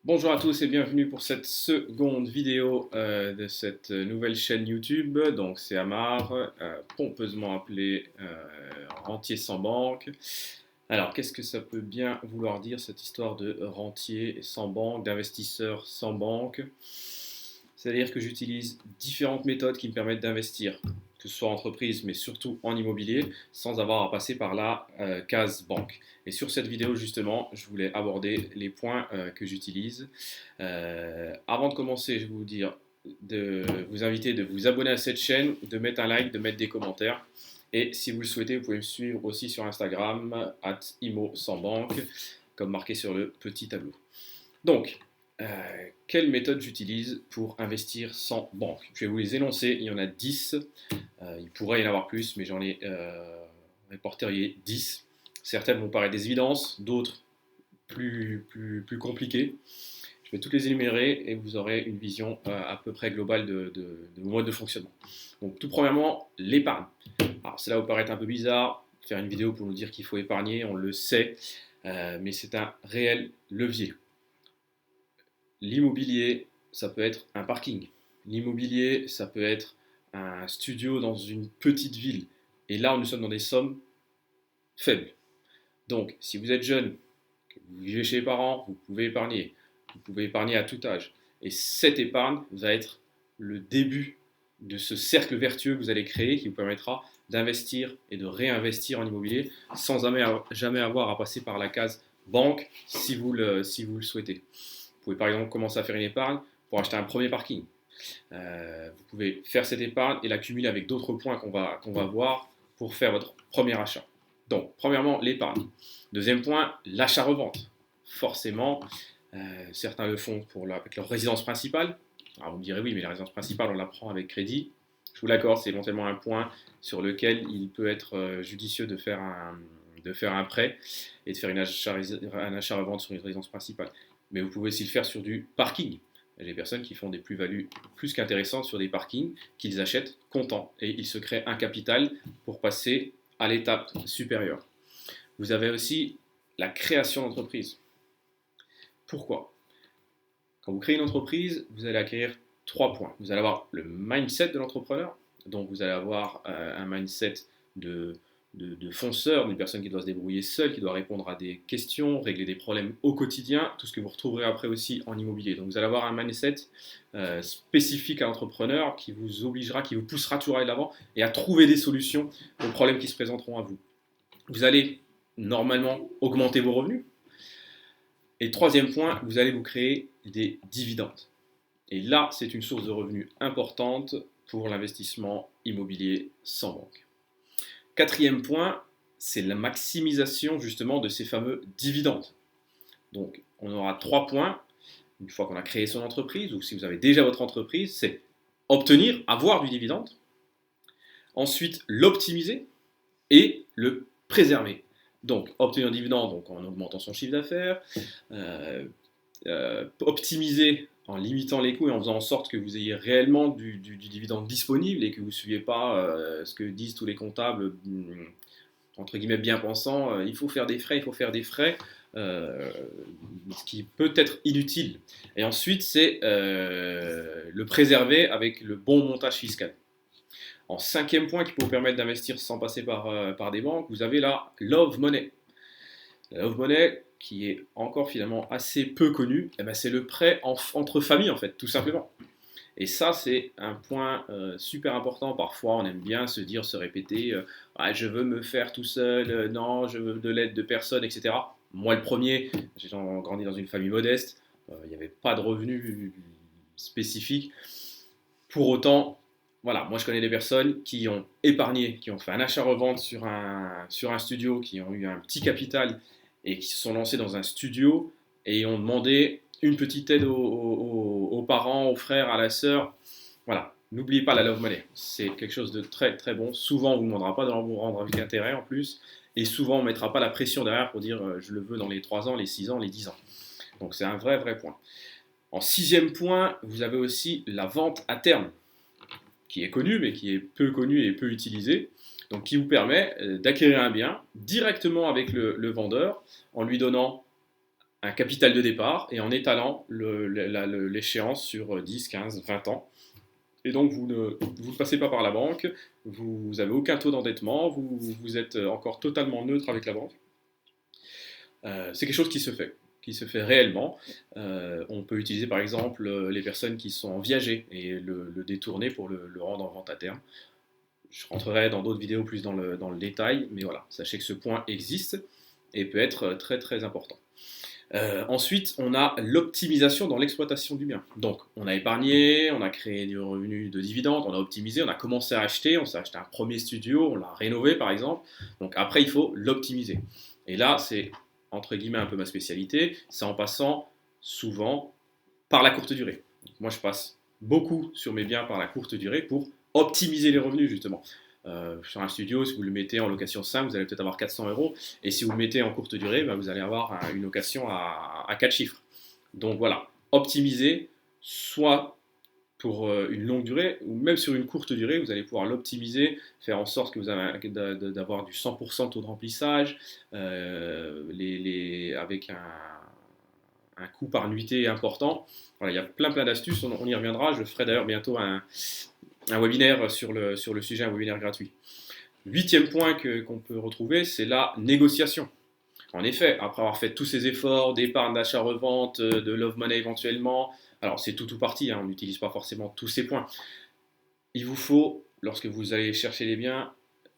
Bonjour à tous et bienvenue pour cette seconde vidéo de cette nouvelle chaîne YouTube. Donc c'est Amar, pompeusement appelé rentier sans banque. Alors qu'est-ce que ça peut bien vouloir dire cette histoire de rentier sans banque, d'investisseur sans banque? C'est-à-dire que j'utilise différentes méthodes qui me permettent d'investir, que ce soit en entreprise, mais surtout en immobilier, sans avoir à passer par la case banque. Et sur cette vidéo, justement, je voulais aborder les points que j'utilise. Avant de commencer, je vais vous dire de vous inviter de vous abonner à cette chaîne, de mettre un like, de mettre des commentaires. Et si vous le souhaitez, vous pouvez me suivre aussi sur Instagram, @imo sans banque, comme marqué sur le petit tableau. Donc, quelle méthode j'utilise pour investir sans banque? Je vais vous les énoncer, il y en a 10. Il pourrait y en avoir plus, mais j'en ai répertorié 10. Certaines vont paraître des évidences, d'autres plus compliquées. Je vais toutes les énumérer et vous aurez une vision à peu près globale de mon mode de fonctionnement. Donc, tout premièrement, l'épargne. Alors, cela vous paraît un peu bizarre, faire une vidéo pour nous dire qu'il faut épargner, on le sait, mais c'est un réel levier. L'immobilier, ça peut être un parking. L'immobilier, ça peut être un studio dans une petite ville. Et là, nous sommes dans des sommes faibles. Donc, si vous êtes jeune, que vous vivez chez les parents, vous pouvez épargner. Vous pouvez épargner à tout âge. Et cette épargne va être le début de ce cercle vertueux que vous allez créer qui vous permettra d'investir et de réinvestir en immobilier sans jamais avoir à passer par la case banque si vous le souhaitez. Vous pouvez par exemple commencer à faire une épargne pour acheter un premier parking. Vous pouvez faire cette épargne et l'accumuler avec d'autres points qu'on va voir pour faire votre premier achat. Donc, premièrement, l'épargne. Deuxième point, l'achat-revente. Forcément, certains le font avec leur résidence principale. Alors vous me direz, oui, mais la résidence principale, on la prend avec crédit. Je vous l'accorde, c'est éventuellement un point sur lequel il peut être judicieux de faire un prêt et de faire un achat-revente sur une résidence principale. Mais vous pouvez aussi le faire sur du parking. Il y a des personnes qui font des plus-values plus qu'intéressantes sur des parkings qu'ils achètent comptant et ils se créent un capital pour passer à l'étape supérieure. Vous avez aussi la création d'entreprise. Pourquoi? Quand vous créez une entreprise, vous allez acquérir 3 points. Vous allez avoir le mindset de l'entrepreneur, donc vous allez avoir un mindset de, de fonceur, d'une personne qui doit se débrouiller seule, qui doit répondre à des questions, régler des problèmes au quotidien, tout ce que vous retrouverez après aussi en immobilier. Donc vous allez avoir un mindset spécifique à l'entrepreneur qui vous obligera, qui vous poussera toujours à aller de l'avant et à trouver des solutions aux problèmes qui se présenteront à vous. Vous allez normalement augmenter vos revenus. Et troisième point, vous allez vous créer des dividendes. Et là, c'est une source de revenus importante pour l'investissement immobilier sans banque. Quatrième point, c'est la maximisation justement de ces fameux dividendes. Donc, on aura 3 points. Une fois qu'on a créé son entreprise, ou si vous avez déjà votre entreprise, c'est obtenir, avoir du dividende. Ensuite, l'optimiser et le préserver. Donc, obtenir un dividende donc en augmentant son chiffre d'affaires, optimiser en limitant les coûts et en faisant en sorte que vous ayez réellement du dividende disponible et que vous ne suiviez pas ce que disent tous les comptables, entre guillemets bien pensants, il faut faire des frais, il faut faire des frais, ce qui peut être inutile. Et ensuite, c'est le préserver avec le bon montage fiscal. En cinquième point qui peut vous permettre d'investir sans passer par des banques, vous avez la Love Money. La Love Money, qui est encore finalement assez peu connue, eh ben c'est le prêt entre familles en fait, tout simplement. Et ça, c'est un point super important. Parfois, on aime bien se dire, se répéter, ah, je veux me faire tout seul, non, je veux de l'aide de personne, etc. Moi, le premier, j'ai grandi dans une famille modeste, il n'y avait pas de revenus spécifiques. Pour autant, voilà, moi je connais des personnes qui ont épargné, qui ont fait un achat-revente sur un studio, qui ont eu un petit capital et qui se sont lancés dans un studio et ont demandé une petite aide aux parents, aux frères, à la sœur. Voilà, n'oubliez pas la love money, c'est quelque chose de très très bon. Souvent on ne vous demandera pas de vous rendre avec intérêt en plus et souvent on ne mettra pas la pression derrière pour dire je le veux dans les 3 ans, les 6 ans, les 10 ans. Donc c'est un vrai vrai point. En sixième point, vous avez aussi la vente à terme qui est connu, mais qui est peu connu et peu utilisé, donc qui vous permet d'acquérir un bien directement avec le vendeur en lui donnant un capital de départ et en étalant l'échéance sur 10, 15, 20 ans. Et donc, vous ne passez pas par la banque, vous n'avez aucun taux d'endettement, vous êtes encore totalement neutre avec la banque. C'est quelque chose qui se fait réellement. On peut utiliser par exemple les personnes qui sont en viager et le détourner pour le rendre en vente à terme. Je rentrerai dans d'autres vidéos plus dans le détail, mais voilà, sachez que ce point existe et peut être très très important. Ensuite, on a l'optimisation dans l'exploitation du bien. Donc, on a épargné, on a créé du revenu de dividendes, on a optimisé, on a commencé à acheter, on s'est acheté un premier studio, on l'a rénové par exemple. Donc après, il faut l'optimiser. Et là, c'est entre guillemets un peu ma spécialité, c'est en passant souvent par la courte durée. Moi, je passe beaucoup sur mes biens par la courte durée pour optimiser les revenus justement. Sur un studio, si vous le mettez en location simple, vous allez peut-être avoir 400 euros. Et si vous le mettez en courte durée, bah, vous allez avoir une location à 4 chiffres. Donc voilà, optimiser, soit pour une longue durée, ou même sur une courte durée, vous allez pouvoir l'optimiser, faire en sorte que vous avez d'avoir du 100% de taux de remplissage, avec un coût par nuitée important. Voilà, il y a plein d'astuces, on y reviendra. Je ferai d'ailleurs bientôt un webinaire sur le sujet, un webinaire gratuit. 8e point qu'on peut retrouver, c'est la négociation. En effet, après avoir fait tous ces efforts d'épargne, d'achat-revente, de love money éventuellement, alors c'est tout ou partie, on n'utilise pas forcément tous ces points. Il vous faut, lorsque vous allez chercher les biens,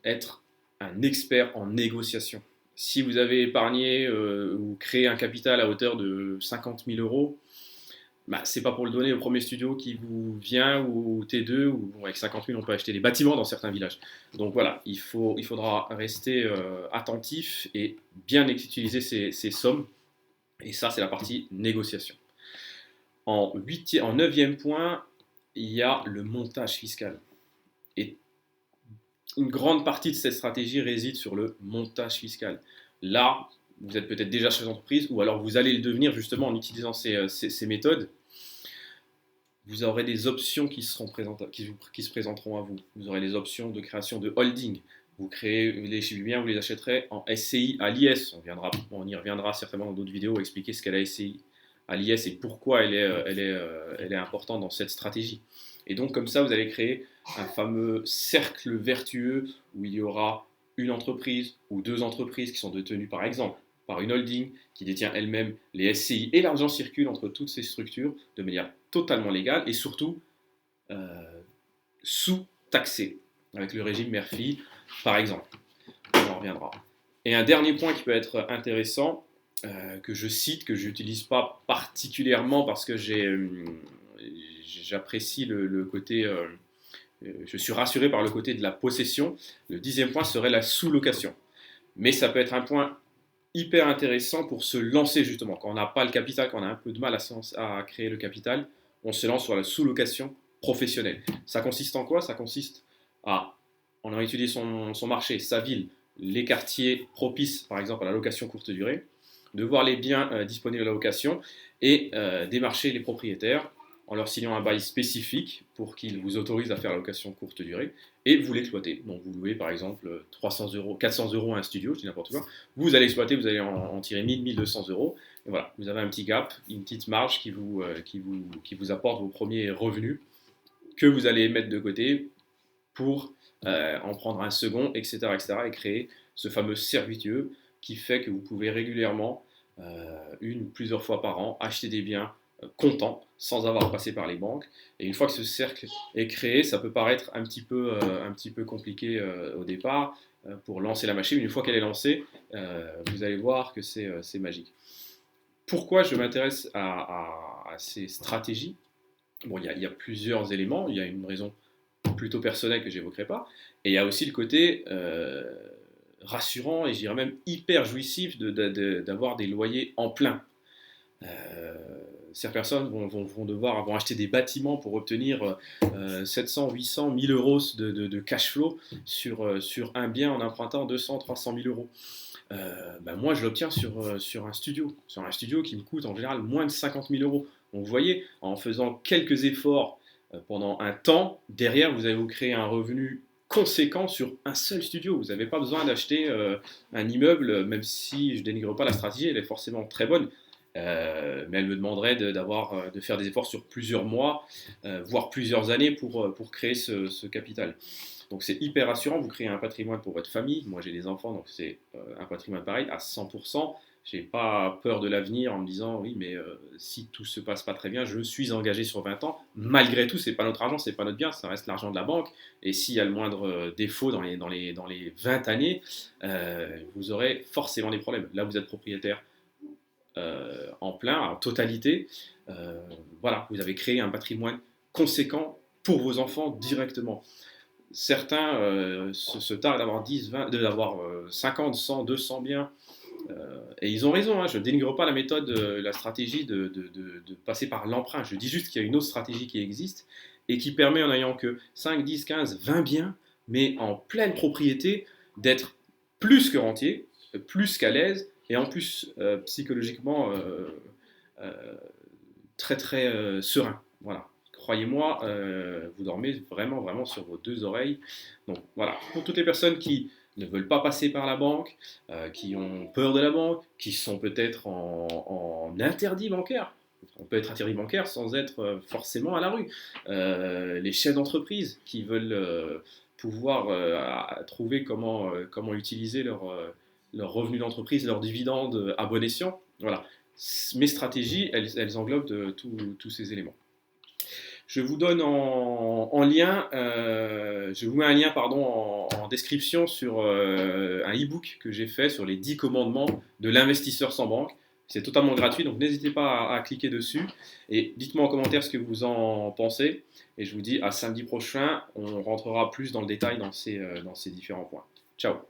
être un expert en négociation. Si vous avez épargné ou créé un capital à hauteur de 50 000 euros, bah, c'est pas pour le donner au premier studio qui vous vient ou au T2, ou avec 50 000 on peut acheter des bâtiments dans certains villages. Donc voilà, il faudra rester attentif et bien utiliser ces sommes. Et ça, c'est la partie négociation. En 9e point, il y a le montage fiscal. Et une grande partie de cette stratégie réside sur le montage fiscal. Là, vous êtes peut-être déjà chef d'entreprise, ou alors vous allez le devenir justement en utilisant ces méthodes. Vous aurez des options qui se présenteront à vous. Vous aurez des options de création de holding. Vous créez les biens, vous les achèterez en SCI à l'IS. On y reviendra certainement dans d'autres vidéos, expliquer ce qu'est la SCI à l'IS et pourquoi elle est importante dans cette stratégie. Et donc comme ça, vous allez créer un fameux cercle vertueux où il y aura une entreprise ou deux entreprises qui sont détenues par exemple par une holding qui détient elle-même les SCI, et l'argent circule entre toutes ces structures de manière totalement légale et surtout sous-taxé avec le régime mère-fille par exemple. On en reviendra. Et un dernier point qui peut être intéressant, que je cite, que je n'utilise pas particulièrement parce que j'apprécie le côté, je suis rassuré par le côté de la possession. Le 10e point serait la sous-location. Mais ça peut être un point hyper intéressant pour se lancer justement. Quand on n'a pas le capital, quand on a un peu de mal à créer le capital, on se lance sur la sous-location professionnelle. Ça consiste en quoi? Ça consiste à, on a étudié son marché, sa ville, les quartiers propices par exemple à la location courte durée, de voir les biens disponibles à la location et démarcher les propriétaires en leur signant un bail spécifique pour qu'ils vous autorisent à faire la location courte durée et vous l'exploitez. Donc vous louez par exemple 300 euros, 400 euros à un studio, je dis n'importe quoi, vous allez exploiter, vous allez en tirer 1000, 1200 euros, et voilà, vous avez un petit gap, une petite marge qui vous apporte vos premiers revenus que vous allez mettre de côté pour en prendre un second, etc., et créer ce fameux servitueux qui fait que vous pouvez régulièrement, une ou plusieurs fois par an, acheter des biens comptant sans avoir passé par les banques. Et une fois que ce cercle est créé, ça peut paraître un petit peu compliqué au départ pour lancer la machine. Une fois qu'elle est lancée, vous allez voir que c'est magique. Pourquoi je m'intéresse à ces stratégies? Bon, il y a plusieurs éléments. Il y a une raison plutôt personnelle que j'évoquerai pas. Et il y a aussi le côté rassurant et je dirais même hyper jouissif d'avoir des loyers en plein. Certaines personnes vont acheter des bâtiments pour obtenir 700, 800, 1000 euros de cash flow sur un bien en empruntant 200, 300 000 euros. Moi, je l'obtiens sur un studio qui me coûte en général moins de 50 000 euros. Donc, vous voyez, en faisant quelques efforts pendant un temps, derrière, vous allez vous créer un revenu conséquent sur un seul studio. Vous n'avez pas besoin d'acheter un immeuble, même si je dénigre pas la stratégie, elle est forcément très bonne. Mais elle me demanderait de faire des efforts sur plusieurs mois, voire plusieurs années pour créer ce capital. Donc c'est hyper rassurant, vous créez un patrimoine pour votre famille. Moi j'ai des enfants, donc c'est un patrimoine pareil à 100%. Je n'ai pas peur de l'avenir en me disant oui, mais si tout se passe pas très bien, je suis engagé sur 20 ans. Malgré tout, c'est pas notre argent, c'est pas notre bien, ça reste l'argent de la banque. Et s'il y a le moindre défaut dans les 20 années, vous aurez forcément des problèmes. Là, vous êtes propriétaire en plein, en totalité. Voilà, vous avez créé un patrimoine conséquent pour vos enfants directement. Certains se tardent d'avoir 10, 20, d'avoir 50, 100, 200 biens. Et ils ont raison, hein, je ne dénigre pas la méthode, la stratégie de passer par l'emprunt. Je dis juste qu'il y a une autre stratégie qui existe et qui permet, en ayant que 5, 10, 15, 20 biens, mais en pleine propriété, d'être plus que rentier, plus qu'à l'aise, et en plus psychologiquement euh, très très serein. Voilà. Croyez-moi, vous dormez vraiment vraiment sur vos deux oreilles. Donc voilà, pour toutes les personnes qui ne veulent pas passer par la banque, qui ont peur de la banque, qui sont peut-être en interdit bancaire. On peut être interdit bancaire sans être forcément à la rue. Les chefs d'entreprise qui veulent pouvoir trouver comment utiliser leur revenu d'entreprise, leurs dividendes à bon escient. Voilà. Mes stratégies, elles englobent tous ces éléments. Je vous donne en lien, je vous mets un lien pardon, en description sur un e-book que j'ai fait sur les 10 commandements de l'investisseur sans banque. C'est totalement gratuit, donc n'hésitez pas à cliquer dessus. Et dites-moi en commentaire ce que vous en pensez. Et je vous dis à samedi prochain, on rentrera plus dans le détail dans ces différents points. Ciao.